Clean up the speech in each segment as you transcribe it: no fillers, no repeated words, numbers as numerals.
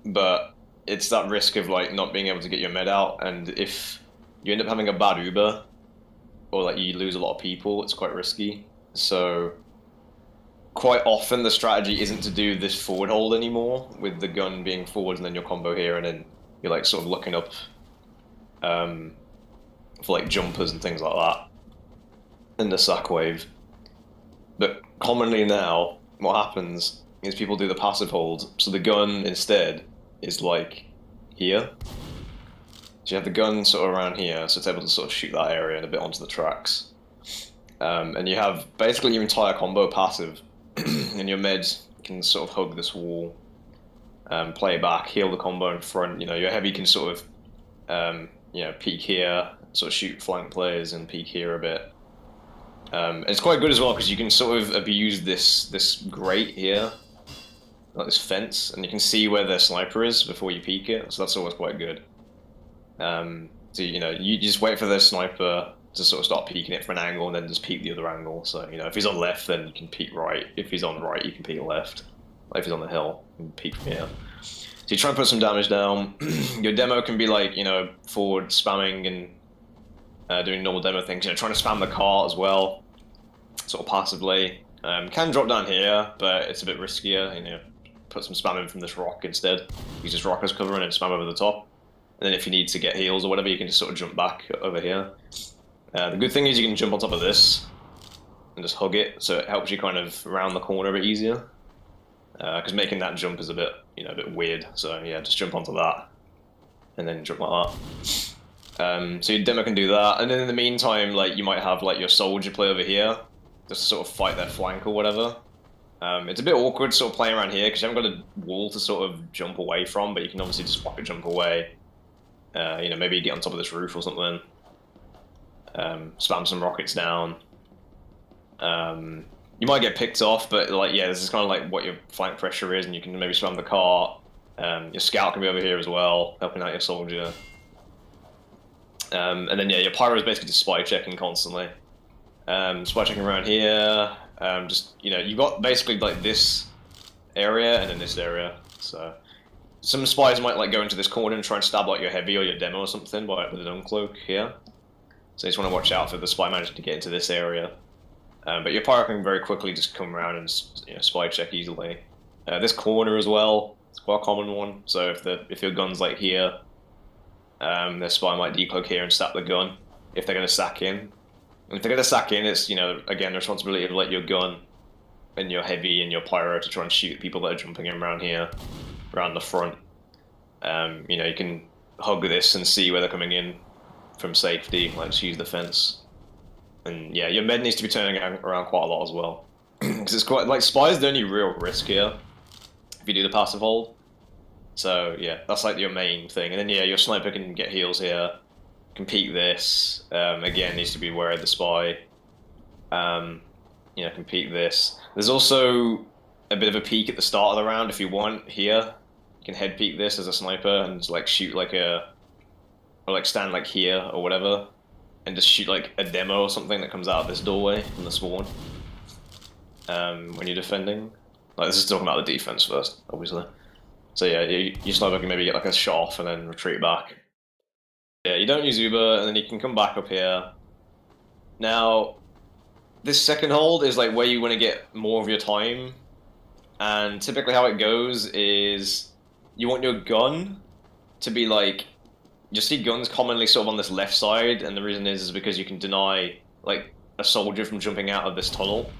but it's that risk of like not being able to get your med out, and if you end up having a bad Uber or like you lose a lot of people, it's quite risky. So quite often the strategy isn't to do this forward hold anymore with the gun being forward and then your combo here and then you're like sort of looking up um, for like jumpers and things like that in the sack wave. But commonly now, what happens is people do the passive hold, so the gun instead is like here. So you have the gun sort of around here, so it's able to sort of shoot that area and a bit onto the tracks. And you have basically your entire combo passive, and your meds can sort of hug this wall, play back, heal the combo in front. You know, your heavy can sort of, peek here, sort of shoot flank plays and peek here a bit. It's quite good as well because you can sort of abuse this grate here, like this fence, and you can see where their sniper is before you peek it. So that's always quite good. So you just wait for their sniper to sort of start peeking it for an angle, and then just peek the other angle. So if he's on left, then you can peek right. If he's on right, you can peek left. Like if he's on the hill, you can peek from here. So you try and put some damage down. Your demo can be like forward spamming and doing normal demo things. Trying to spam the cart as well, sort of passively. Can drop down here, but it's a bit riskier. Put some spam in from this rock instead. Use this rock as cover and then spam over the top. And then if you need to get heals or whatever, you can just sort of jump back over here. The good thing is you can jump on top of this and just hug it, so it helps you kind of round the corner a bit easier. Because making that jump is a bit weird. So yeah, just jump onto that and then jump like that. So your demo can do that, and then in the meantime, like you might have like your soldier play over here, just to sort of fight their flank or whatever. It's a bit awkward sort of playing around here because you haven't got a wall to sort of jump away from, but you can obviously just pocket jump away. Maybe you get on top of this roof or something. Spam some rockets down. You might get picked off, but like this is kind of like what your flank pressure is, and you can maybe spam the cart. Your scout can be over here as well, helping out your soldier. And then your pyro is basically just spy checking constantly. Spy checking around here. You've got basically like this area and then this area. So some spies might like go into this corner and try and stab like your heavy or your demo or something with an uncloak here. So you just want to watch out for the spy managing to get into this area. But your pyro can very quickly just come around and spy check easily. This corner as well, it's quite a common one. So if your gun's like here, their spy might decloak here and stab the gun if they're going to sack in. And if they're going to sack in, it's again the responsibility of like your gun and your heavy and your pyro to try and shoot people that are jumping in around here, around the front. You can hug this and see where they're coming in from safety, like just use the fence. And yeah, your med needs to be turning around quite a lot as well. Because it's quite, like, spy is the only real risk here, if you do the passive hold. So yeah, that's like your main thing. And then yeah, your sniper can get heals here, can peek this, again, needs to be aware of the spy. Can peek this. There's also a bit of a peek at the start of the round if you want here. You can head peek this as a sniper and just like shoot like or like stand like here or whatever, and just shoot like a demo or something that comes out of this doorway from the spawn. When you're defending, like this is talking about the defense first, obviously. So yeah, your sniper can maybe get like a shot off and then retreat back. Yeah, you don't use Uber, and then you can come back up here. Now, this second hold is like where you want to get more of your time, and typically how it goes is you want your gun to be like, you see guns commonly sort of on this left side, and the reason is because you can deny like a soldier from jumping out of this tunnel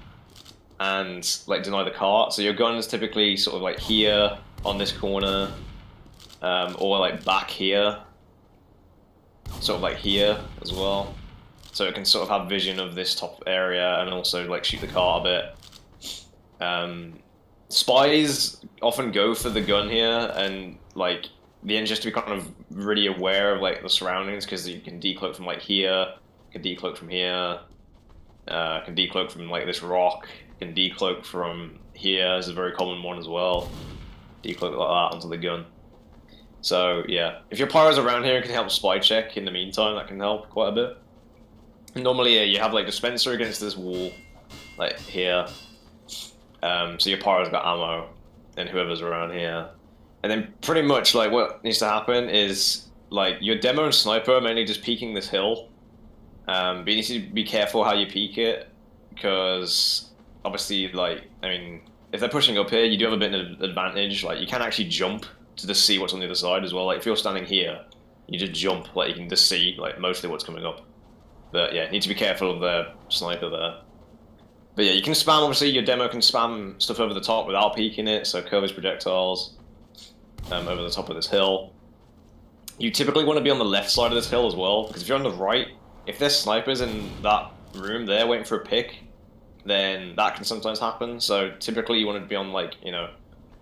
and like deny the cart. So your gun is typically sort of like here on this corner, or like back here, sort of like here as well. So it can sort of have vision of this top area and also like shoot the cart a bit. Spies often go for the gun here, and like the engineers to be kind of really aware of like the surroundings, because you can decloak from like here, can decloak from here, can decloak from like this rock, can decloak from here is a very common one as well. Decloak like that onto the gun. So yeah, if your pyro's around here and can help spy check in the meantime, that can help quite a bit. And normally you have like dispenser against this wall, like here. So your pyro's got ammo, and whoever's around here. And then pretty much like what needs to happen is like your demo and sniper are mainly just peeking this hill. But you need to be careful how you peek it because obviously like I mean if they're pushing up here, you do have a bit of an advantage. Like you can actually jump to just see what's on the other side as well. Like if you're standing here, you just jump, like you can just see like mostly what's coming up. But yeah, you need to be careful of the sniper there. But yeah, you can spam, obviously, your demo can spam stuff over the top without peeking it, so curve his projectiles over the top of this hill. You typically want to be on the left side of this hill as well, because if you're on the right, if there's snipers in that room there waiting for a pick, then that can sometimes happen. So typically you want to be on, like, you know,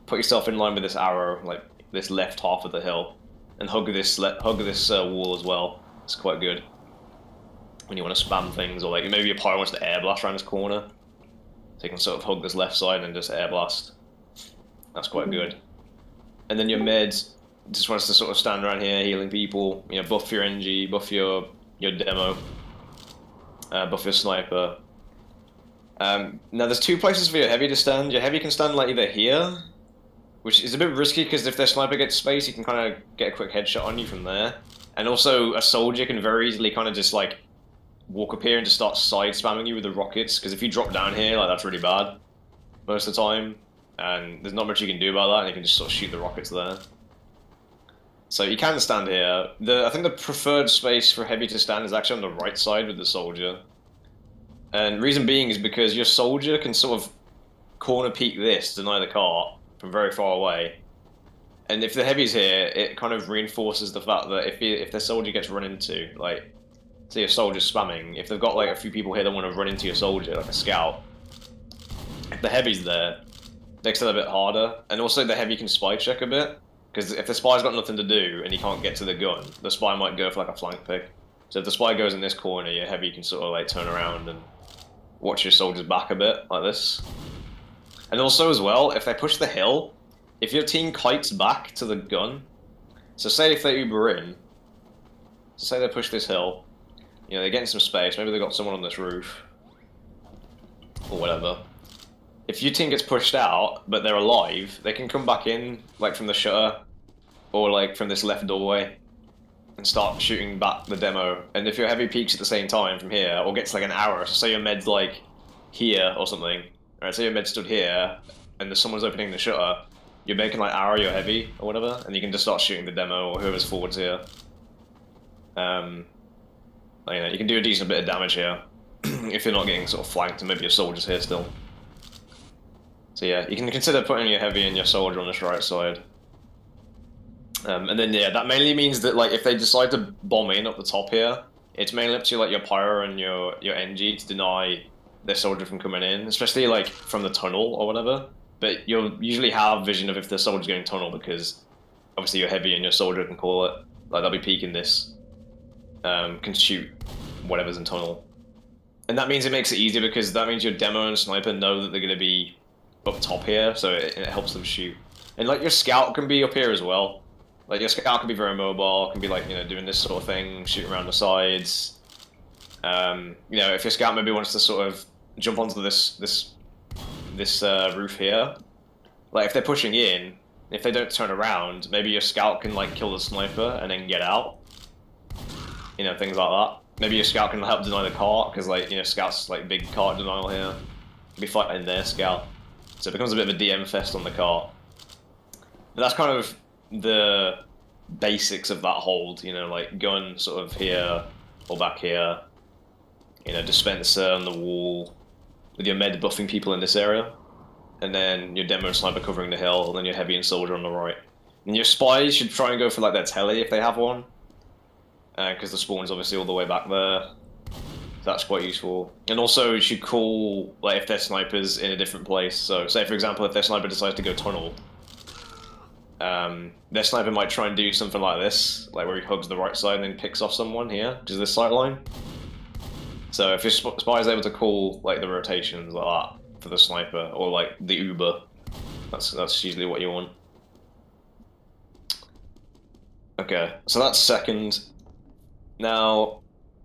put yourself in line with this arrow, like this left half of the hill, and hug this wall as well. It's quite good when you want to spam things, or like maybe your pyro wants to air blast around this corner. So you can sort of hug this left side and just air blast. That's quite good. And then your med just wants to sort of stand around here healing people. You know, buff your NG, buff your demo, buff your sniper. Now there's two places for your heavy to stand. Your heavy can stand like either here, which is a bit risky because if their sniper gets space, he can kind of get a quick headshot on you from there. And also a soldier can very easily kind of just like walk up here and just start side spamming you with the rockets, because if you drop down here, like that's really bad most of the time, and there's not much you can do about that, and you can just sort of shoot the rockets there. So you can stand here. I think the preferred space for heavy to stand is actually on the right side with the soldier. And reason being is because your soldier can sort of corner peek this, deny the cart from very far away. And if the heavy's here, it kind of reinforces the fact that if the soldier gets run into, like, say a soldier's spamming, if they've got like a few people here that want to run into your soldier, like a scout, if the heavy's there, it makes it a bit harder. And also the heavy can spy check a bit, because if the spy's got nothing to do and he can't get to the gun, the spy might go for like a flank pick. So if the spy goes in this corner, your heavy can sort of like turn around and watch your soldiers back a bit, like this. And also as well, if they push the hill, if your team kites back to the gun, so say if they Uber in, so say they push this hill, you know, they're getting some space, maybe they've got someone on this roof, or whatever. If your team gets pushed out, but they're alive, they can come back in, like from the shutter, or like from this left doorway, and start shooting back the demo. And if your heavy peaks at the same time from here, or gets like an arrow, so say your med's like here or something, alright, say your med stood here, and someone's opening the shutter, you're making like arrow your heavy, or whatever, and you can just start shooting the demo, or whoever's forwards here. You know, you can do a decent bit of damage here if you're not getting sort of flanked, and maybe your soldier's here still. So yeah, you can consider putting your heavy and your soldier on this right side. And then yeah, that mainly means that like if they decide to bomb in up the top here, it's mainly up to like your pyro and your NG to deny their soldier from coming in, especially like from the tunnel or whatever. But you'll usually have vision of if the soldier's going tunnel, because obviously your heavy and your soldier can call it. Like they'll be peeking this. Can shoot whatever's in tunnel. And that means it makes it easier, because that means your demo and sniper know that they're going to be up top here, so it helps them shoot. And like your scout can be up here as well. Like your scout can be very mobile, can be like, you know, doing this sort of thing, shooting around the sides. You know, if your scout maybe wants to sort of jump onto this roof here, like if they're pushing in, if they don't turn around, maybe your scout can like kill the sniper and then get out. You know, things like that. Maybe your scout can help deny the cart, because like, you know, scouts like big cart denial here. Be fighting their scout. So it becomes a bit of a DM fest on the cart. But that's kind of the basics of that hold, you know, like gun sort of here or back here. You know, dispenser on the wall, with your med buffing people in this area. And then your demo and sniper covering the hill, and then your heavy and soldier on the right. And your spies should try and go for like their telly if they have one. Because the spawn's obviously all the way back there. So that's quite useful. And also you should call, like, if their sniper's in a different place. So say for example, if their sniper decides to go tunnel, their sniper might try and do something like this, like where he hugs the right side and then picks off someone here, which is this sight line. So if your spy is able to call like the rotations like that for the sniper, or like the Uber, that's usually what you want. Okay, so that's second. Now,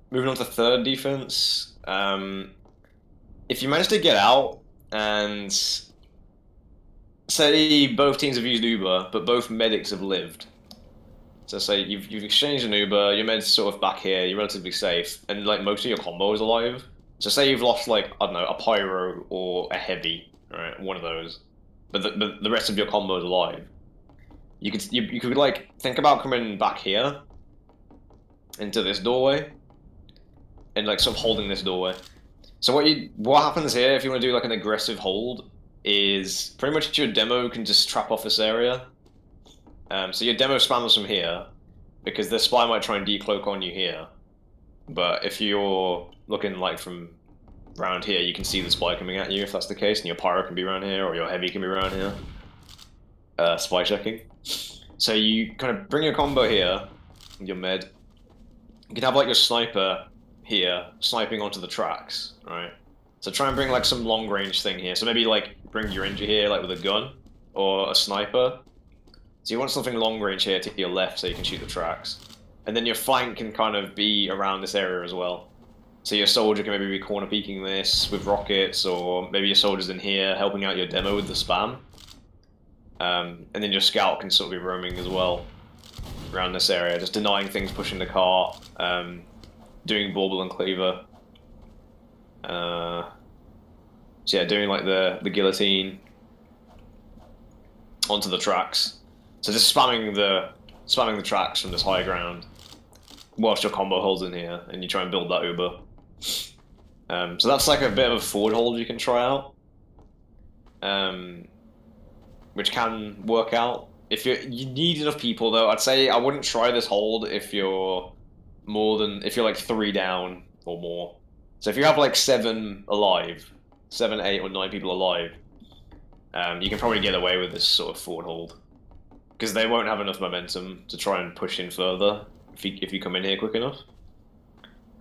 moving on to third defense. If you manage to get out and say both teams have used Uber, but both medics have lived. So say you've exchanged an Uber, your med's sort of back here, you're relatively safe, and like most of your combo is alive. So say you've lost like I don't know a pyro or a heavy, right? One of those, but the rest of your combo is alive. You could like think about coming back here into this doorway and like sort of holding this doorway. So what happens here if you want to do like an aggressive hold is pretty much your demo can just trap off this area. So your demo spams from here because the spy might try and decloak on you here. But if you're looking like from around here, you can see the spy coming at you if that's the case, and your pyro can be around here or your heavy can be around here. Spy checking. So you kind of bring your combo here, your med. You can have like your sniper here, sniping onto the tracks, right? So try and bring like some long range thing here. So maybe like bring your ranger here, like with a gun or a sniper. So you want something long range here to your left so you can shoot the tracks. And then your flank can kind of be around this area as well. So your soldier can maybe be corner peeking this with rockets, or maybe your soldier's in here helping out your demo with the spam. And then your scout can sort of be roaming as well around this area, just denying things, pushing the cart, doing bauble and cleaver. So yeah, doing like the guillotine onto the tracks. So just spamming the tracks from this high ground whilst your combo holds in here, and you try and build that Uber. So that's like a bit of a forward hold you can try out, which can work out. If you need enough people though, I'd say I wouldn't try this hold if you're if you're like 3 down or more. So if you have like 7 alive, 7, 8, or 9 people alive, you can probably get away with this sort of forward hold because they won't have enough momentum to try and push in further if you come in here quick enough.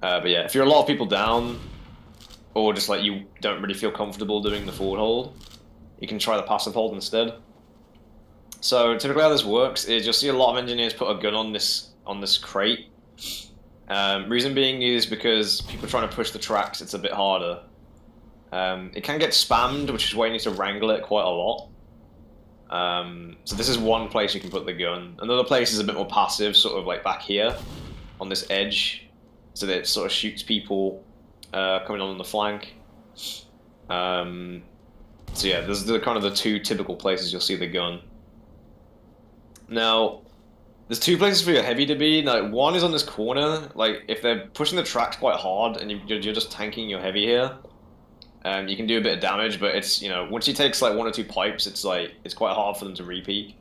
But yeah, if you're a lot of people down, or just like you don't really feel comfortable doing the forward hold, you can try the passive hold instead. So typically how this works is you'll see a lot of engineers put a gun on this crate. Reason being is because people trying to push the tracks, it's a bit harder. It can get spammed, which is why you need to wrangle it quite a lot. So this is one place you can put the gun. Another place is a bit more passive, sort of like back here on this edge, so that it sort of shoots people coming on the flank. So yeah, there's kind of the 2 typical places you'll see the gun. Now, there's 2 places for your heavy to be. Now, one is on this corner. Like, if they're pushing the tracks quite hard and you're just tanking your heavy here, you can do a bit of damage, but it's, once he takes like 1 or 2 pipes, it's quite hard for them to re-peek.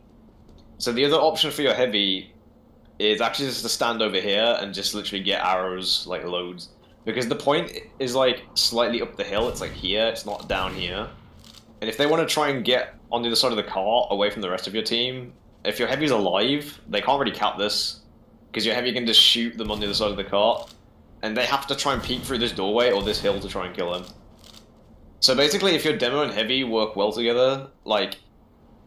So the other option for your heavy is actually just to stand over here and just literally get arrows, like loads. Because the point is like slightly up the hill, it's like here, it's not down here. And if they want to try and get on the other side of the cart, away from the rest of your team, if your heavy's alive, they can't really cap this, because your heavy can just shoot them on the other side of the cart, and they have to try and peek through this doorway or this hill to try and kill him. So basically, if your demo and heavy work well together, like,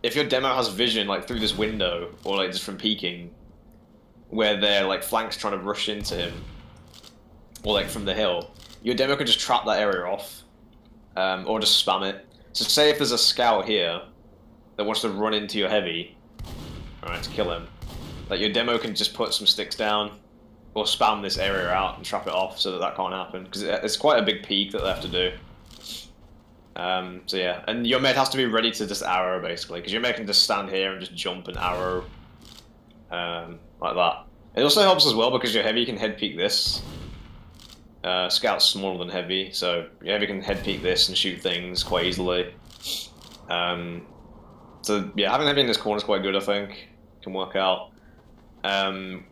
if your demo has vision, like, through this window, or, like, just from peeking, where their, like, flank's trying to rush into him, or, like, from the hill, your demo could just trap that area off, or just spam it. So say if there's a scout here that wants to run into your heavy, alright, to kill him, like, your demo can just put some sticks down, or spam this area out and trap it off so that can't happen, because it's quite a big peek that they have to do. So yeah, and your med has to be ready to just arrow, basically, because your med can just stand here and just jump and arrow, like that. It also helps as well because your heavy can head peek this. Scout's smaller than heavy, so your heavy can head peek this and shoot things quite easily. So yeah, having heavy in this corner is quite good, I think. Can work out. And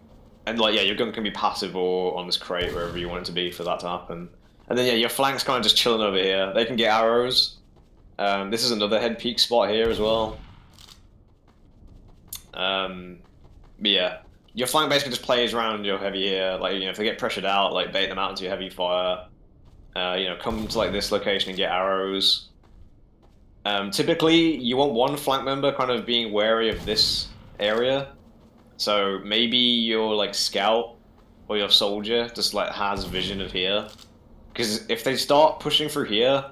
like, yeah, your gun can be passive or on this crate, wherever you want it to be for that to happen. And then yeah, your flank's kind of just chilling over here. They can get arrows. This is another head peek spot here as well. But yeah, your flank basically just plays around your heavy here. Like, if they get pressured out, like bait them out into your heavy fire. Come to like this location and get arrows. Typically, you want one flank member kind of being wary of this area. So maybe your like scout or your soldier just like has vision of here. Because if they start pushing through here,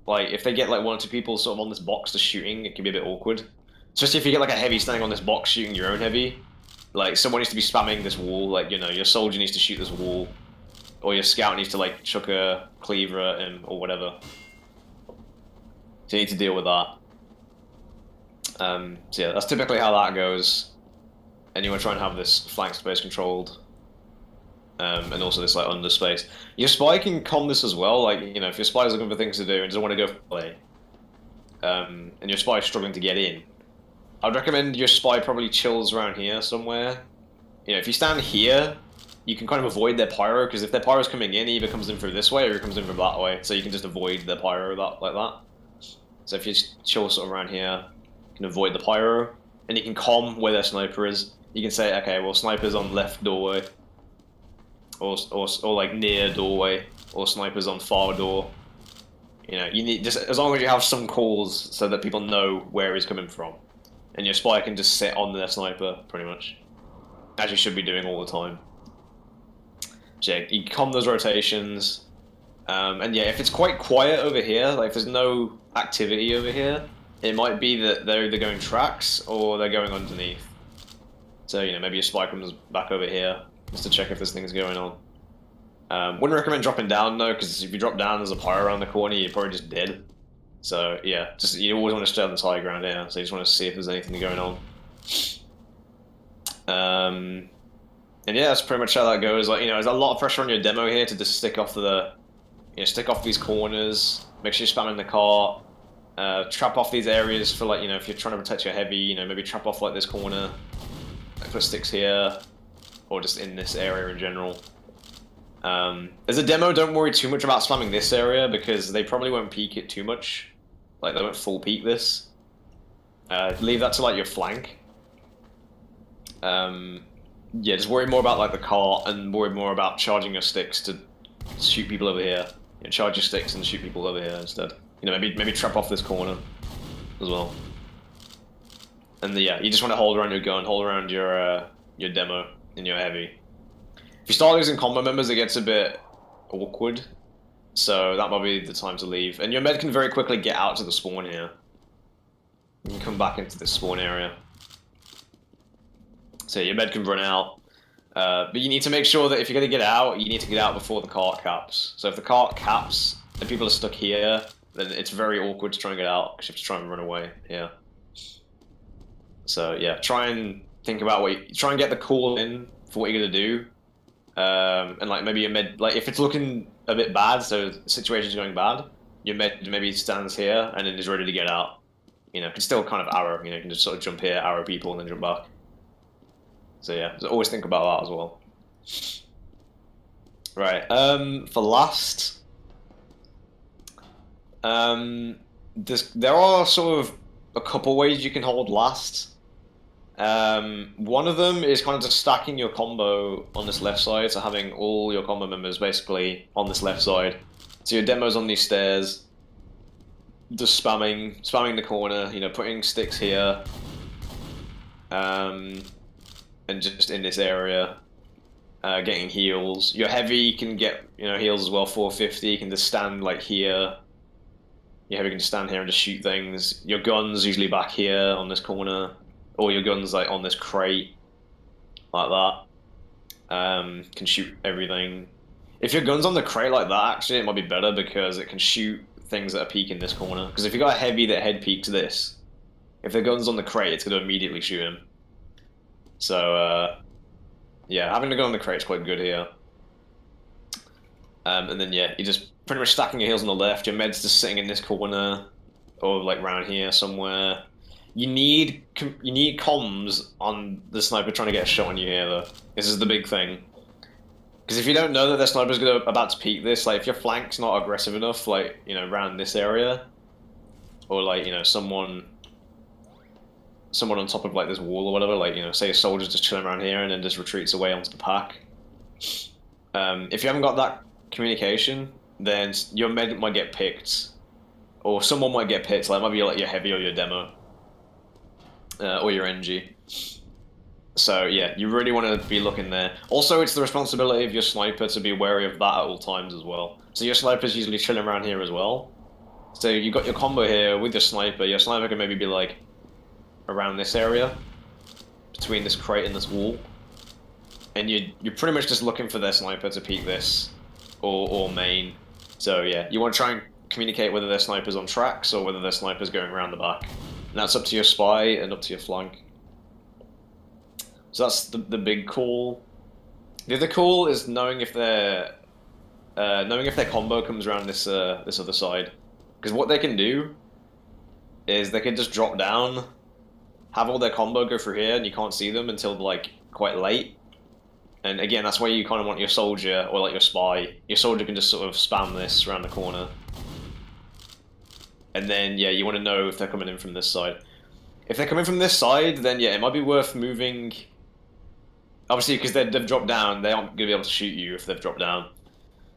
like if they get like one or two people sort of on this box just shooting, it can be a bit awkward. Especially if you get like a heavy standing on this box shooting your own heavy. Like someone needs to be spamming this wall, like you know, your soldier needs to shoot this wall. Or your scout needs to like chuck a cleaver at him or whatever. So you need to deal with that. So yeah, that's typically how that goes. And you want to try and have this flank space controlled. And also this like under space. Your spy can con this as well, like, you know, if your spy is looking for things to do and doesn't want to go play, and your spy is struggling to get in, I'd recommend your spy probably chills around here somewhere. You know, if you stand here, you can kind of avoid their pyro, because if their pyro's coming in, he either comes in through this way or he comes in from that way, so you can just avoid their pyro like that. So if you just chill sort of around here, you can avoid the pyro, and you can calm where their sniper is. You can say, okay, well, sniper's on left doorway, or like near doorway, or snipers on far door. You know, you need just as long as you have some calls so that people know where he's coming from, and your spy can just sit on their sniper pretty much, as you should be doing all the time. So yeah, you calm those rotations, and yeah, if it's quite quiet over here, like if there's no activity over here, it might be that they're either going tracks or they're going underneath. So you know, maybe your spy comes back over here just to check if there's things going on. Wouldn't recommend dropping down though, because if you drop down, there's a pyro around the corner, you're probably just dead. So yeah, just you always want to stay on this high ground here. So you just want to see if there's anything going on. And yeah, that's pretty much how that goes. Like, you know, there's a lot of pressure on your demo here to just stick off stick off these corners. Make sure you're spamming the cart. Trap off these areas for like, you know, if you're trying to protect your heavy, you know, maybe trap off like this corner. Like put sticks here, or just in this area in general. As a demo, don't worry too much about spamming this area because they probably won't peek it too much. Like they won't full peek this. Leave that to like your flank. Yeah, just worry more about like the cart and worry more about charging your sticks to shoot people over here. You know, charge your sticks and shoot people over here instead. You know, maybe trap off this corner as well. And yeah, you just want to hold around your gun, hold around your demo and your heavy. If you start losing combo members, it gets a bit awkward. So that might be the time to leave. And your med can very quickly get out to the spawn here. You can come back into this spawn area. So your med can run out. But you need to make sure that if you're going to get out, you need to get out before the cart caps. So if the cart caps and people are stuck here, then it's very awkward to try and get out because you have to try and run away here. So yeah, try and think about try and get the call in for what you're going to do. And like maybe your med, like if it's looking a bit bad, so the situation's going bad, your med maybe stands here and then is ready to get out. You know, can still kind of arrow, you know, you can just sort of jump here, arrow people, and then jump back. So yeah, so always think about that as well. Right, for last, there are sort of a couple ways you can hold last. One of them is kind of just stacking your combo on this left side, so having all your combo members basically on this left side. So your demo's on these stairs, just spamming the corner, you know, putting sticks here, and just in this area, getting heals. Your heavy can get, you know, heals as well, 450, you can just stand like here. Your heavy can stand here and just shoot things. Your gun's usually back here on this corner. Or your gun's like on this crate, like that. Can shoot everything. If your gun's on the crate like that, actually, it might be better because it can shoot things that are peeking this corner. Because if you got a heavy that head peeks this, if the gun's on the crate, it's going to immediately shoot him. So, yeah, having the gun on the crate is quite good here. And then, yeah, you're just pretty much stacking your heals on the left. Your med's just sitting in this corner, or like around here somewhere. You need comms on the sniper trying to get a shot on you here, though. This is the big thing. Because if you don't know that the sniper's about to peek this, like if your flank's not aggressive enough, like, you know, around this area, or like, you know, someone on top of like this wall or whatever, like, you know, say a soldier's just chilling around here and then just retreats away onto the pack. If you haven't got that communication, then your med might get picked, or someone might get picked, like it might be like your heavy or your demo. Or your NG. So yeah, you really want to be looking there. Also, it's the responsibility of your sniper to be wary of that at all times as well. So your sniper's usually chilling around here as well. So you got your combo here with your sniper. Your sniper can maybe be like around this area, between this crate and this wall, and you're pretty much just looking for their sniper to peek this, or main. So yeah, you want to try and communicate whether their sniper's on tracks or whether their sniper's going around the back. And that's up to your spy and up to your flank. So that's the big call. The other call is knowing if their combo comes around this this other side, because what they can do is they can just drop down, have all their combo go through here, and you can't see them until like quite late. And again, that's why you kind of want your soldier or like your spy. Your soldier can just sort of spam this around the corner, and then yeah, you want to know if they're coming in from this side. If they're coming from this side, then yeah, it might be worth moving. Obviously, because they've dropped down, they aren't going to be able to shoot you if they've dropped down.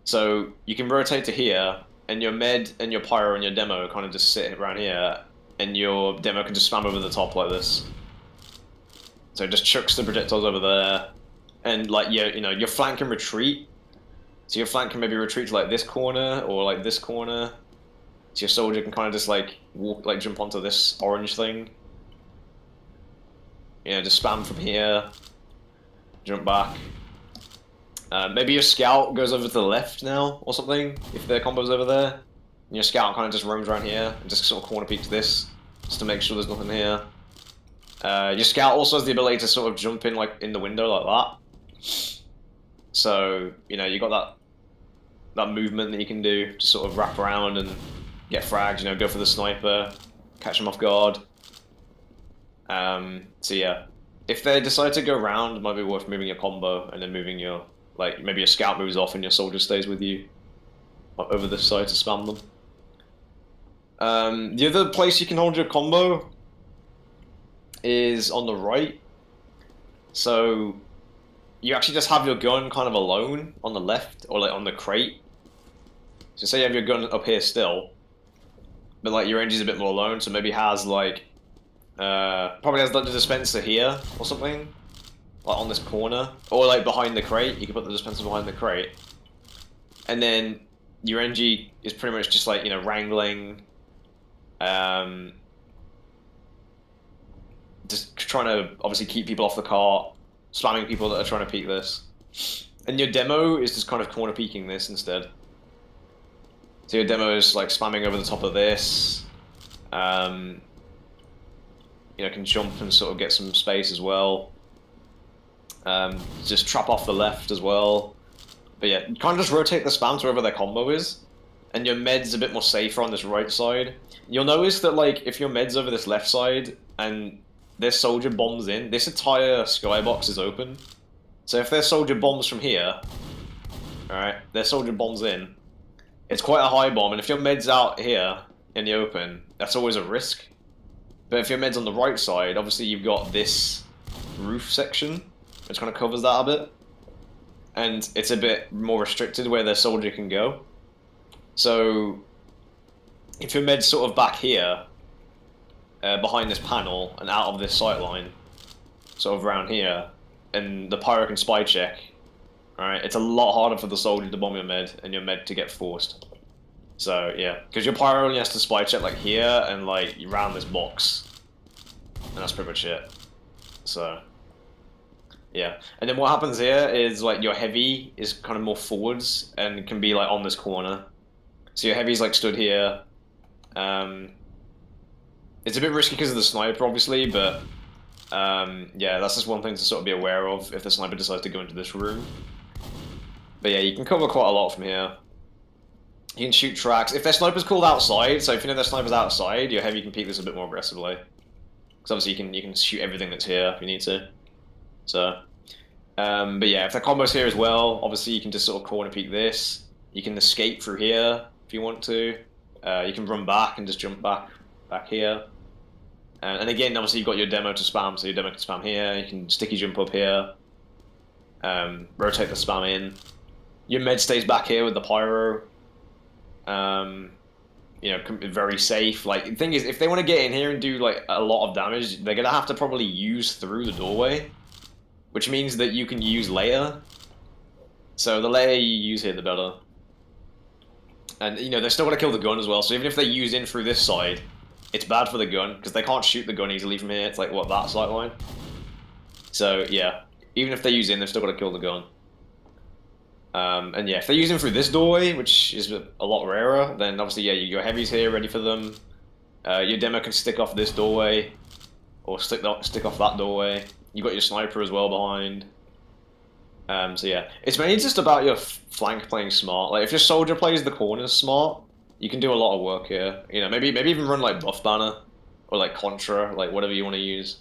So you can rotate to here, and your med and your pyro and your demo kind of just sit around here, and your demo can just spam over the top like this. So it just chucks the projectiles over there, and like your flank can retreat. So your flank can maybe retreat to like this corner or like this corner. So your soldier can kind of just like walk, like jump onto this orange thing. Just spam from here. Jump back. Maybe your scout goes over to the left now, or something, if their combo's over there. And your scout kind of just roams around here, and just sort of corner peeks this, just to make sure there's nothing here. Your scout also has the ability to sort of jump in, like, in the window like that. So, you got that movement that you can do to sort of wrap around and get fragged, go for the sniper, catch them off guard. So yeah. If they decide to go round, it might be worth moving your combo and then moving your, like, maybe your scout moves off and your soldier stays with you over this side to spam them. The other place you can hold your combo is on the right. So you actually just have your gun kind of alone on the left or like on the crate. So say you have your gun up here still, but like your engine's a bit more alone, so maybe it has like probably has like the dispenser here or something, like on this corner, or like behind the crate. You can put the dispenser behind the crate, and then your NG is pretty much just like wrangling, just trying to obviously keep people off the cart, spamming people that are trying to peek this, and your demo is just kind of corner peeking this instead. So your demo is like spamming over the top of this. Can jump and sort of get some space as well. Just trap off the left as well. But yeah, kind of just rotate the spam to wherever their combo is. And your med's a bit more safer on this right side. You'll notice that like if your med's over this left side and their soldier bombs in, this entire skybox is open. So if their soldier bombs from here, alright, their soldier bombs in, it's quite a high bomb, and if your med's out here in the open, that's always a risk. But if your med's on the right side, obviously you've got this roof section, which kind of covers that a bit. And it's a bit more restricted where their soldier can go. So, if your med's sort of back here, behind this panel, and out of this sight line, sort of around here, and the pyro can spy check, alright, it's a lot harder for the soldier to bomb your med, and your med to get forced. So, yeah, because your pyro only has to spy check, like, here, and, like, around this box. And that's pretty much it. So, yeah. And then what happens here is, like, your heavy is kind of more forwards, and can be, like, on this corner. So your heavy's, like, stood here. It's a bit risky because of the sniper, obviously, but, yeah, that's just one thing to sort of be aware of if the sniper decides to go into this room. But, yeah, you can cover quite a lot from here. You can shoot tracks. If their sniper's called outside, so if you know their sniper's outside, your heavy can peek this a bit more aggressively. Because obviously you can shoot everything that's here if you need to. So, but yeah, if their combo's here as well, obviously you can just sort of corner peek this. You can escape through here if you want to. You can run back and just jump back here. And again, obviously you've got your demo to spam, so your demo can spam here. You can sticky jump up here. Rotate the spam in. Your med stays back here with the pyro. Very safe. Like, the thing is, if they want to get in here and do, like, a lot of damage, they're gonna have to probably use through the doorway, which means that you can use layer. So the layer you use here, the better. And, you know, they're still going to kill the gun as well, so even if they use in through this side, it's bad for the gun, because they can't shoot the gun easily from here. It's like, what, that sight line? So, yeah, even if they use in, they're still going to kill the gun. And yeah, if they're using through this doorway, which is a lot rarer, then obviously, yeah, your heavies here ready for them. Your demo can stick off this doorway, or stick off that doorway. You got your sniper as well behind. So yeah, it's mainly just about your flank playing smart. Like if your soldier plays the corners smart, you can do a lot of work here. You know, maybe even run like buff banner or like contra, like whatever you want to use.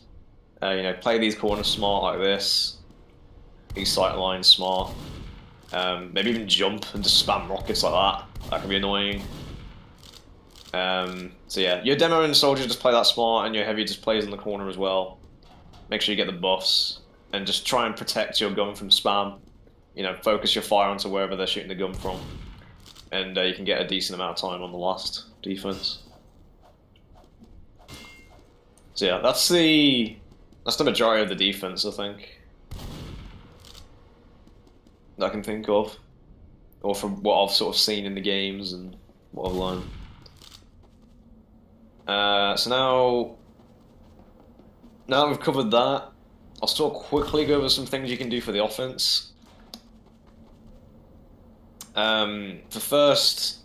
You know, play these corners smart like this. These sight lines smart. Maybe even jump and just spam rockets like that. That can be annoying. So yeah, your demo and soldier just play that smart, and your heavy just plays in the corner as well. Make sure you get the buffs, and just try and protect your gun from spam. You know, focus your fire onto wherever they're shooting the gun from, and you can get a decent amount of time on the last defense. So yeah, that's the majority of the defense, I think, that I can think of, or from what I've sort of seen in the games and what I've learned. So now that we've covered that, I'll sort of quickly go over some things you can do for the offense. For first,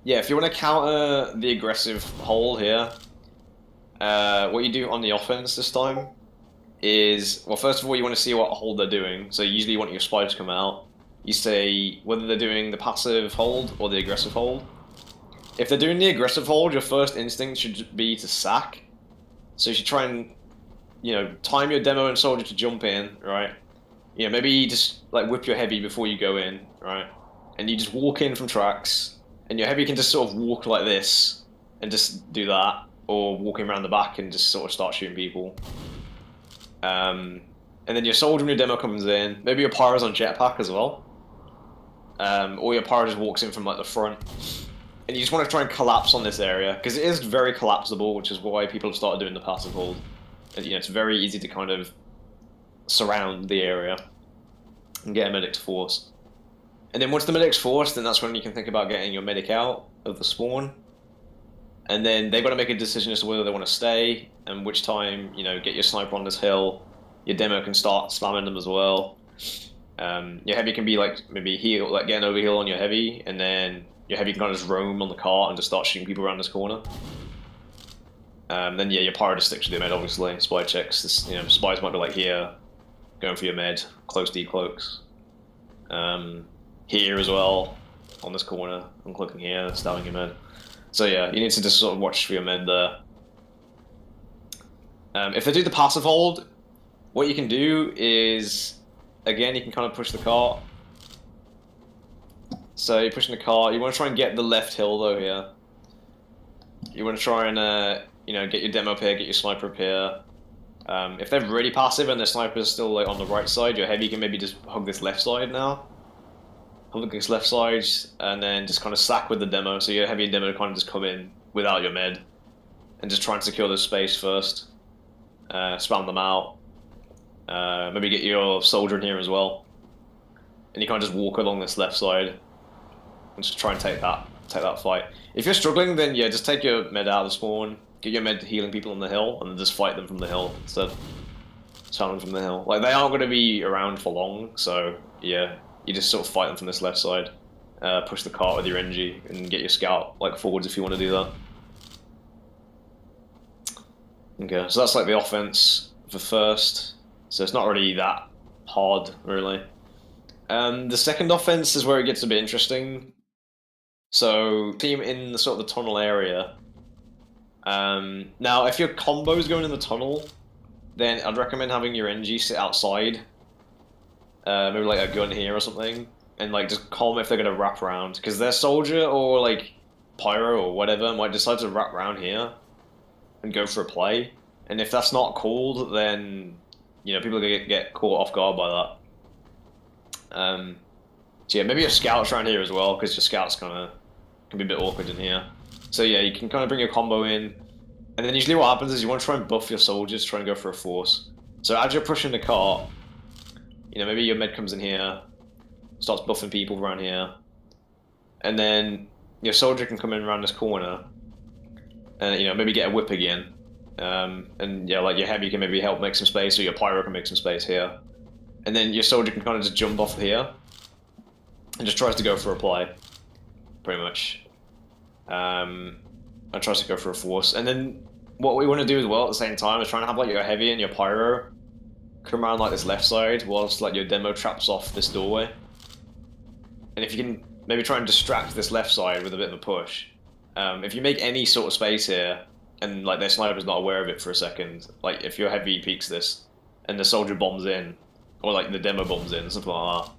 yeah, if you want to counter the aggressive hold here, what you do on the offense this time is, well, first of all, you want to see what hold they're doing. So usually you want your spy to come out. You say whether they're doing the passive hold or the aggressive hold. If they're doing the aggressive hold, your first instinct should be to sack. So you should try and, you know, time your demo and soldier to jump in, right? You know, maybe just like whip your heavy before you go in, right? And you just walk in from tracks, and your heavy can just sort of walk like this and just do that, or walking around the back and just sort of start shooting people. And then your soldier and your demo comes in. Maybe your pyro's on jetpack as well. Or your pyro just walks in from like the front. And you just want to try and collapse on this area, because it is very collapsible, which is why people have started doing the passive hold. And, you know, it's very easy to kind of surround the area and get a medic to force. And then once the medic's forced, then that's when you can think about getting your medic out of the spawn. And then they've got to make a decision as to whether they want to stay, and which time, you know, get your sniper on this hill. Your demo can start spamming them as well. Your heavy can be like, maybe heal, like get an overheal on your heavy, and then your heavy can kind of just roam on the cart and just start shooting people around this corner. Then yeah, your pyro just sticks with your med, obviously. Spy checks, this, you know, spies might be like here, going for your med, close decloaks. Here as well, on this corner, I'm clicking here, stabbing your med. So yeah, you need to just sort of watch for your med there. If they do the passive hold, what you can do is, again, you can kind of push the cart. So you're pushing the cart, you want to try and get the left hill though here. You want to try and, you know, get your demo up here, get your sniper up here. If they're really passive and their sniper's still like on the right side, your heavy can maybe just hug this left side now. Hug this left side, and then just kind of sack with the demo, so your heavy and demo kind of just come in without your med. And just try and secure this space first. Spam them out. Maybe get your soldier in here as well. And you kind of just walk along this left side and just try and take that fight. If you're struggling, then yeah, just take your med out of the spawn, get your med healing people on the hill, and then just fight them from the hill instead. Challenge them from the hill. Like, they aren't going to be around for long, so yeah, you just sort of fight them from this left side. Push the cart with your NG and get your scout like forwards if you want to do that. Okay, so that's like the offense for first. So it's not really that hard, really. The second offense is where it gets a bit interesting. So, team in the sort of the tunnel area. Now, if your combo's going in the tunnel, then I'd recommend having your NG sit outside. Maybe like a gun here or something, and like just call them if they're gonna wrap around, because their soldier or like pyro or whatever might decide to wrap around here and go for a play. And if that's not called, then you know people are gonna get caught off guard by that. So yeah, maybe your scouts around here as well, because your scouts kind of can be a bit awkward in here. So yeah, you can kind of bring your combo in, and then usually what happens is you want to try and buff your soldiers, try and go for a force. So as you're pushing the cart, you know, maybe your med comes in here, starts buffing people around here, and then your soldier can come in around this corner, and maybe get a whip again. And yeah, like your heavy can maybe help make some space, or your pyro can make some space here, and then your soldier can kind of just jump off here, and just tries to go for a play, pretty much. And tries to go for a force, and then what we want to do as well at the same time is try and have like your heavy and your pyro come around like this left side, whilst like your demo traps off this doorway. And if you can maybe try and distract this left side with a bit of a push, if you make any sort of space here, and like their sniper's not aware of it for a second, like if your heavy peeks this, and the soldier bombs in, or like the demo bombs in, something like that,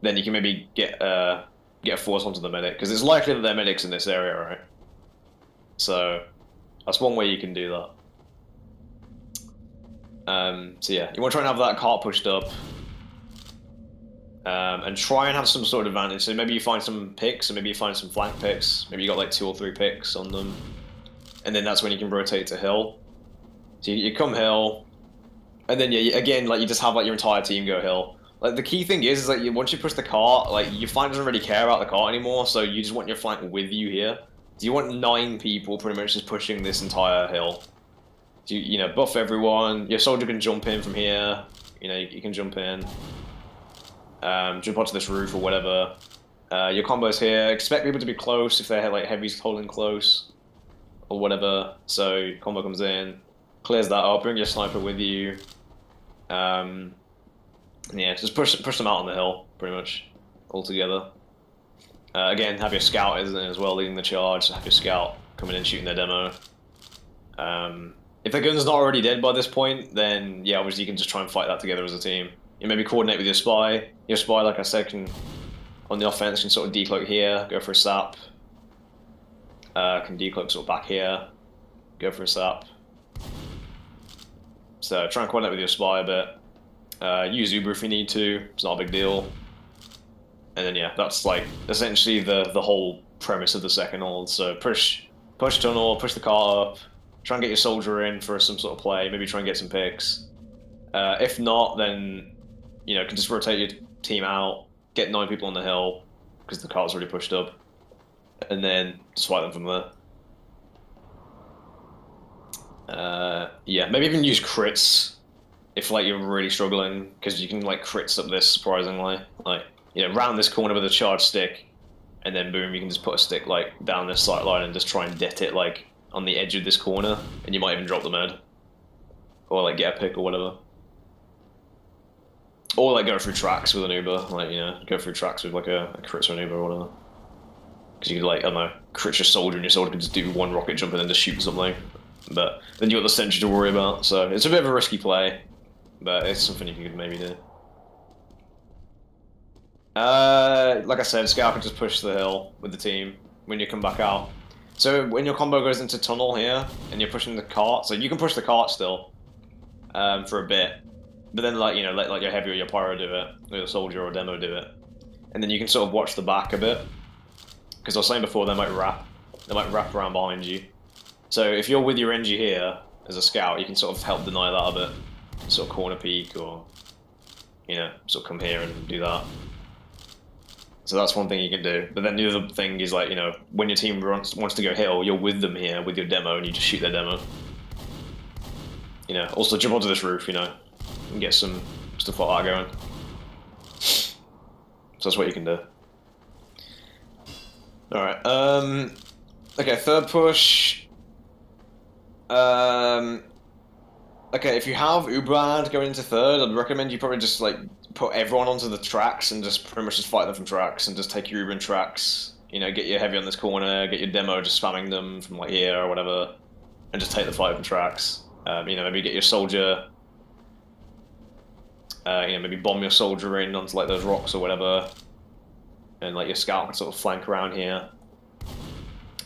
then you can maybe get a force onto the medic, because it's likely that their medic's in this area, right? So that's one way you can do that. So yeah, you want to try and have that cart pushed up, and try and have some sort of advantage. So maybe you find some picks, or maybe you find some flank picks. Maybe you got like 2 or 3 picks on them, and then that's when you can rotate to hill. So you come hill, and then yeah, again, like you just have like your entire team go hill. Like the key thing is like once you push the cart, like your flank doesn't really care about the cart anymore. So you just want your flank with you here. So you want 9 people pretty much just pushing this entire hill. So you buff everyone. Your soldier can jump in from here. You can jump in. Jump onto this roof or whatever. Your combos here. Expect people to be close if they're like heavies holding close, or whatever. So combo comes in, clears that up. Bring your sniper with you. Yeah, just push them out on the hill pretty much all together. Again, have your scout as well leading the charge. So have your scout coming in shooting their demo. If the gun's not already dead by this point, then yeah, obviously you can just try and fight that together as a team. You maybe coordinate with your spy. Your spy, like I said, can on the offense can sort of decloak here, go for a sap. Can decloak sort of back here, go for a sap. So try and coordinate with your spy a bit. Use Uber if you need to. It's not a big deal. And then yeah, that's like essentially the whole premise of the second hold. So push tunnel, push the car up. Try and get your soldier in for some sort of play. Maybe try and get some picks. If not, then can just rotate your team out, get 9 people on the hill because the car's already pushed up, and then just fight them from there. Yeah, maybe even use crits if like you're really struggling, because you can like crits up this surprisingly. Like round this corner with a charged stick, and then boom, you can just put a stick like down this sight line and just try and det it like on the edge of this corner, and you might even drop the med, or like get a pick or whatever, or like go through tracks with an Uber, like go through tracks with like a crit or an Uber or whatever, because you could like I don't know, crit your soldier and your soldier could just do 1 rocket jump and then just shoot something, but then you got the sentry to worry about, so it's a bit of a risky play, but it's something you could maybe do. Like I said, Scout can just push the hill with the team when you come back out. So when your combo goes into tunnel here, and you're pushing the cart, so you can push the cart still, for a bit, but then like let like your heavy or your pyro do it, or your soldier or demo do it, and then you can sort of watch the back a bit, because I was saying before they might wrap around behind you. So if you're with your NG here as a scout, you can sort of help deny that a bit, sort of corner peek or sort of come here and do that. So that's one thing you can do. But then the other thing is like, when your team wants to go hill, you're with them here with your demo and you just shoot their demo. Also jump onto this roof, and get some stuff like that going. So that's what you can do. Alright, okay, third push. Okay, if you have Ubrad going into third, I'd recommend you probably just like put everyone onto the tracks and just pretty much just fight them from tracks and just take your Uber in tracks. Get your heavy on this corner, get your demo just spamming them from like here or whatever, and just take the fight from tracks. Maybe get your soldier. Maybe bomb your soldier in onto like those rocks or whatever, and like your scout can sort of flank around here.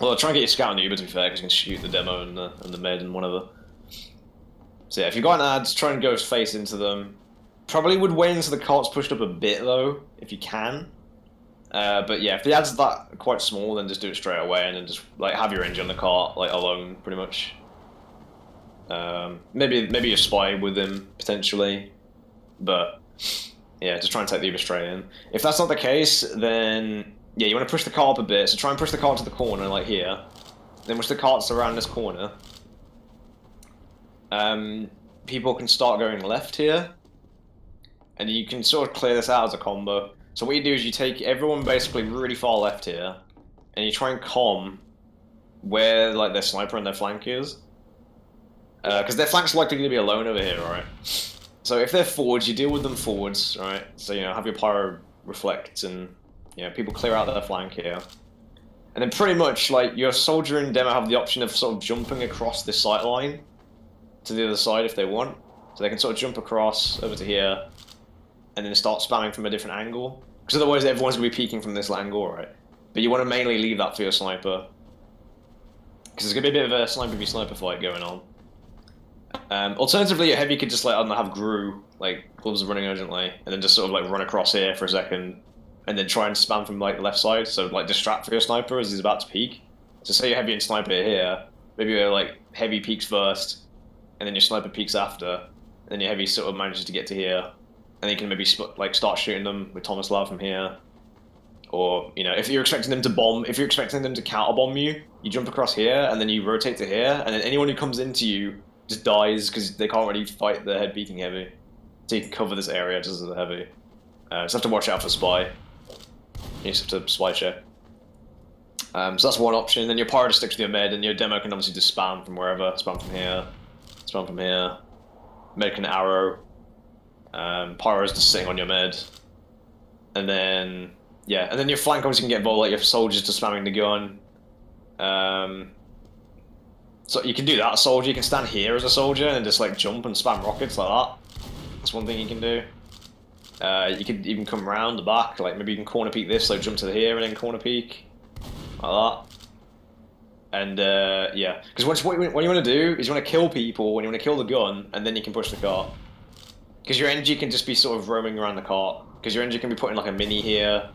Well, try and get your scout and Uber to be fair, because you can shoot the demo and the med and whatever. So yeah, if you've got an ads, try and go face into them. Probably would wait until the cart's pushed up a bit though, if you can. But yeah, if the ad's that quite small, then just do it straight away and then just like have your engine on the cart like alone, pretty much. Maybe you spy with him potentially, but yeah, just try and take the Uber straight in. If that's not the case, then Yeah, you want to push the car up a bit. So try and push the car to the corner, like here. Then once the cart's around this corner, people can start going left here, and you can sort of clear this out as a combo. So what you do is you take everyone basically really far left here, and you try and calm where like their sniper and their flank is, because their flank's likely to be alone over here, right? So if they're forwards, you deal with them forwards, right? So have your pyro reflect, and people clear out their flank here. And then pretty much, like, your soldier and demo have the option of sort of jumping across this sight line to the other side if they want. So they can sort of jump across over to here, and then start spamming from a different angle. Because otherwise everyone's going to be peeking from this angle, right? But you want to mainly leave that for your sniper. Because there's going to be a bit of a sniper v sniper fight going on. Alternatively, your heavy could just, like, I don't know, have Gru, like, gloves running urgently, and then just sort of, like, run across here for a second, and then try and spam from, like, the left side, so, like, distract for your sniper as he's about to peek. So say your heavy and sniper here, maybe your, like, heavy peeks first, and then your sniper peeks after, and then your heavy sort of manages to get to here, and then you can maybe, like, start shooting them with Tomislav from here. Or, if you're expecting them to bomb, if you're expecting them to counter-bomb you, you jump across here, and then you rotate to here, and then anyone who comes into you just dies because they can't really fight the head peeking heavy. So you can cover this area just as a heavy. Just have to watch out for spy. You just have to spy check. So that's one option. Then your pyro just sticks with your med, and your demo can obviously just spam from wherever. Spam from here. Spam from here. Med can arrow. Pyro is just sitting on your med. And then, yeah, and then your flank obviously can get involved, like your soldiers just spamming the gun. So you can do that, a soldier. You can stand here as a soldier and just like jump and spam rockets like that. That's one thing you can do. You could even come around the back, like maybe you can corner peek this, so jump to here and then corner peek. Like that. And yeah, because what you want to do is you want to kill people when you want to kill the gun, and then you can push the cart. Because your NG can just be sort of roaming around the cart. Because your NG can be putting like a mini here,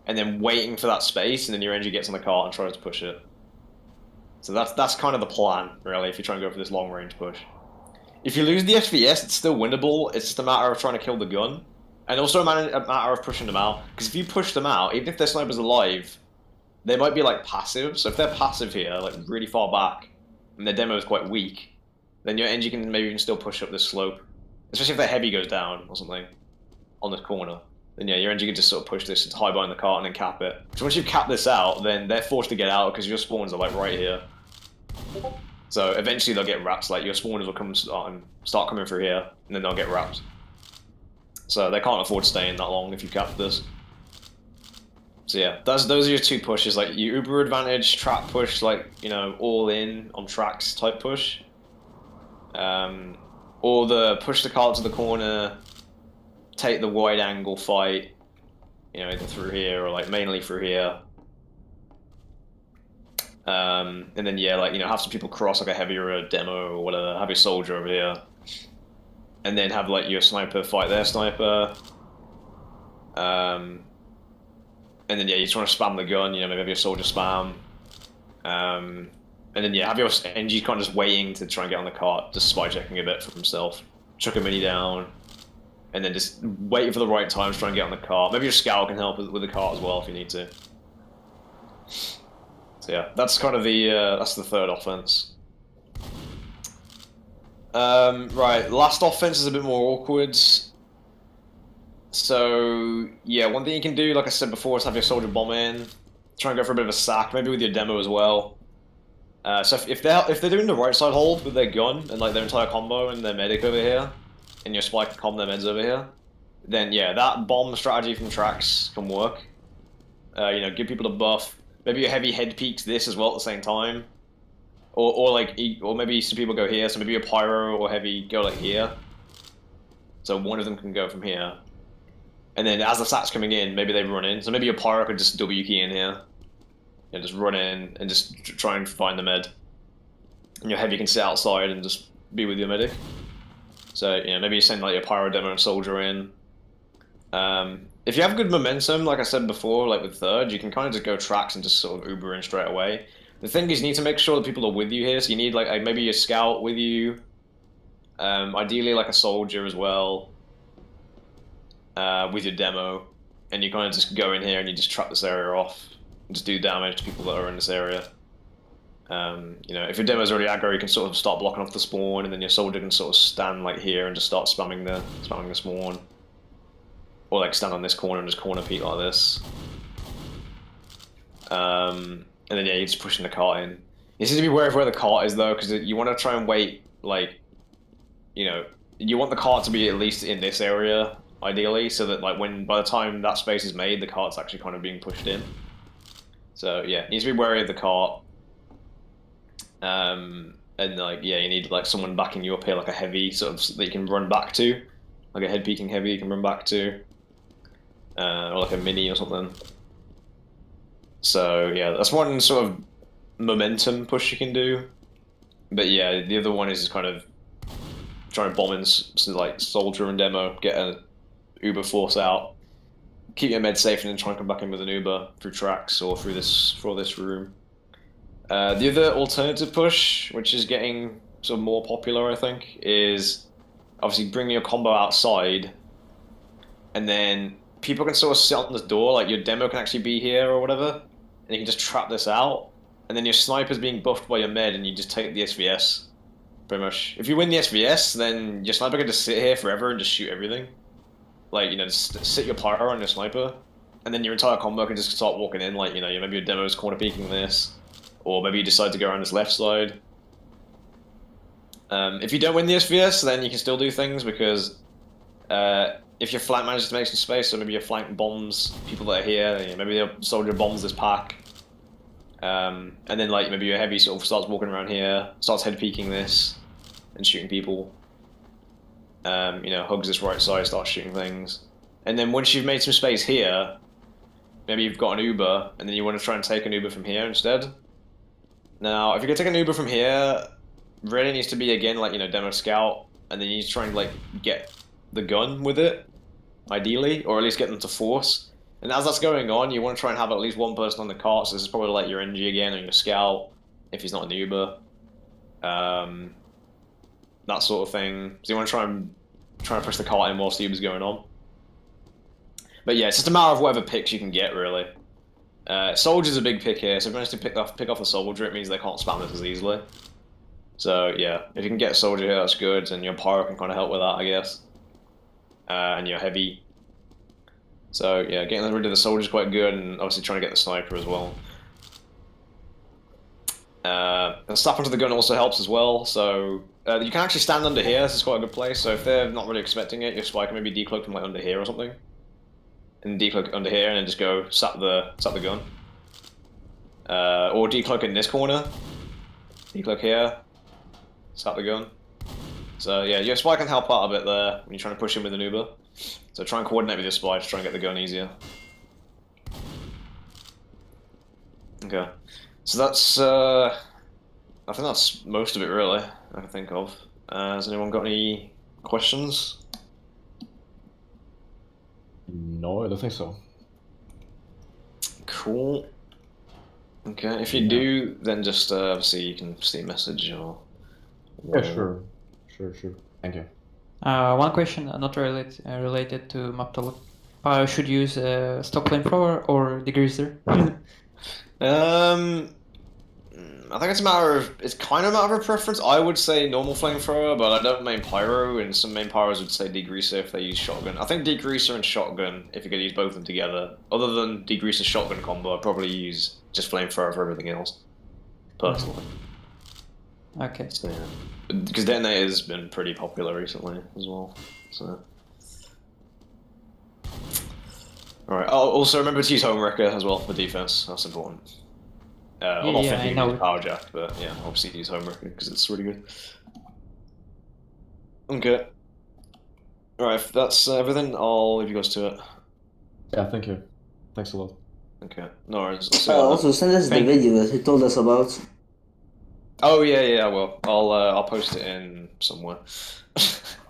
and then waiting for that space, and then your NG gets on the cart and tries to push it. So that's kind of the plan, really, if you're trying to go for this long-range push. If you lose the SVS, it's still winnable. It's just a matter of trying to kill the gun. And also a matter of pushing them out. Because if you push them out, even if their sniper's alive, they might be, like, passive. So if they're passive here, like, really far back, and their demo is quite weak, then your NG can maybe even still push up this slope. Especially if their heavy goes down or something on this corner. Then yeah, your NG can just sort of push this high behind the cart and then cap it. So once you cap this out, then they're forced to get out because your spawns are, like, right here. So eventually they'll get wrapped, like your spawners will come start coming through here, and then they'll get wrapped. So they can't afford staying that long if you cap this. So yeah, those are your two pushes, like your Uber advantage, trap push, like, all in on tracks type push. Or the push the cart to the corner, take the wide angle fight, either through here or like mainly through here. And then yeah, like, have some people cross like a heavy or a demo or whatever, have your soldier over here. And then have like your sniper fight their sniper. And then yeah, you just want to spam the gun, maybe have your soldier spam. And then yeah, have your NG kind of just waiting to try and get on the cart, just spy checking a bit for himself. Chuck a mini down. And then just wait for the right time to try and get on the cart. Maybe your scout can help with the cart as well if you need to. So yeah, that's kind of that's the third offense. Right, last offense is a bit more awkward. So yeah, one thing you can do, like I said before, is have your soldier bomb in, try and go for a bit of a sack, maybe with your demo as well. So if they're doing the right side hold with their gun and like their entire combo and their medic over here, and your spy can combo their meds over here, then yeah, that bomb strategy from tracks can work. Give people a buff. Maybe your heavy head peeks this as well at the same time. Or maybe some people go here, so maybe your pyro or heavy go like here. So one of them can go from here. And then as the sack's coming in, maybe they run in. So maybe your pyro could just W key in here. And just run in and just try and find the med. And your heavy can sit outside and just be with your medic. So, maybe you send like your pyro demo and soldier in. If you have good momentum, like I said before, like with third, you can kind of just go tracks and just sort of Uber in straight away. The thing is, you need to make sure that people are with you here. So you need like maybe a scout with you. Ideally like a soldier as well. With your demo. and you kind of just go in here and you just trap this area off, and just do damage to people that are in this area. If your demo's already aggro, you can sort of start blocking off the spawn, and then your soldier can sort of stand like here and just start spamming the spawn, or like stand on this corner and just corner peek like this. And then yeah, you're just pushing the cart in. You need to be wary of where the cart is though, because you want to try and wait like, you want the cart to be at least in this area ideally, so that like by the time that space is made, the cart's actually kind of being pushed in. So yeah, you need to be wary of the cart. And like yeah, you need like someone backing you up here, like a heavy sort of that you can run back to, like a head peeking heavy you can run back to, or like a mini or something. So yeah, that's one sort of momentum push you can do. But yeah, the other one is kind of trying to bomb in like soldier and demo, get a Uber force out, keep your med safe, and then try and come back in with an Uber through tracks or through this room. The other alternative push, which is getting sort of more popular, I think, is obviously bringing your combo outside, and then people can sort of sit on this door, like your demo can actually be here or whatever, and you can just trap this out, and then your sniper's being buffed by your med, and you just take the SVS, pretty much. If you win the SVS, then your sniper can just sit here forever and just shoot everything. Like, just sit your pyro on your sniper, and then your entire combo can just start walking in, like, maybe your demo's corner peeking this, or maybe you decide to go around this left side. If you don't win the SVS, then you can still do things, because if your flank manages to make some space, so maybe your flank bombs people that are here, maybe your soldier bombs this pack, and then like maybe your heavy sort of starts walking around here, starts head peeking this, and shooting people. Hugs this right side, starts shooting things, and then once you've made some space here, maybe you've got an Uber, and then you want to try and take an Uber from here instead. Now, if you're gonna take an Uber from here, really needs to be again like demo scout, and then you need to try and like get the gun with it, ideally, or at least get them to force. And as that's going on, you want to try and have at least one person on the cart. So this is probably like your NG again, or your scout if he's not in the Uber, that sort of thing. So you want to try and push the cart in whilst the Uber's going on. But yeah, it's just a matter of whatever picks you can get, really. Soldier's a big pick here, so if you manage to pick off a soldier, it means they can't spam this as easily. So yeah, if you can get a soldier here, that's good, and your pyro can kind of help with that, I guess. And your heavy. So yeah, getting rid of the soldier is quite good, and obviously trying to get the sniper as well. And slap onto the gun also helps as well, so you can actually stand under here, this is quite a good place, so if they're not really expecting it, your spy can maybe decloak from like under here or something. And decloak under here, and then just go sap the gun. Or decloak in this corner. Decloak here. Sap the gun. So yeah, your spy can help out a bit there when you're trying to push in with an Uber. So try and coordinate with your spy to try and get the gun easier. Okay. So that's I think that's most of it really, I can think of. Has anyone got any questions? No, I don't think so. Cool. Okay, if you do, then just obviously you can Steam message or whatever. Yeah, sure. Thank you. One question not related to maptalk. I should use stock flamethrower or degreaser? I think it's kind of a matter of preference. I would say normal flamethrower, but I don't main pyro, and some main pyros would say degreaser if they use shotgun. I think degreaser and shotgun, if you could use both of them together. Other than degreaser shotgun combo, I'd probably use just flamethrower for everything else. Personally. Okay. So, yeah. Because detonator's been pretty popular recently as well. So. Alright, also remember to use home wrecker as well for defense, that's important. I'm not thinking use power jack, but yeah, obviously use home wrecker because it's really good. Okay. Alright, if that's everything, I'll leave you guys to it. Yeah, thank you. Thanks a lot. Okay, no worries. Also, send us the video that he told us about. Oh yeah, I will. I'll post it in somewhere.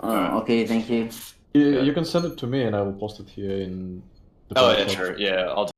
Okay, thank you. You can send it to me and I will post it here in the Oh yeah, sure. Yeah, I'll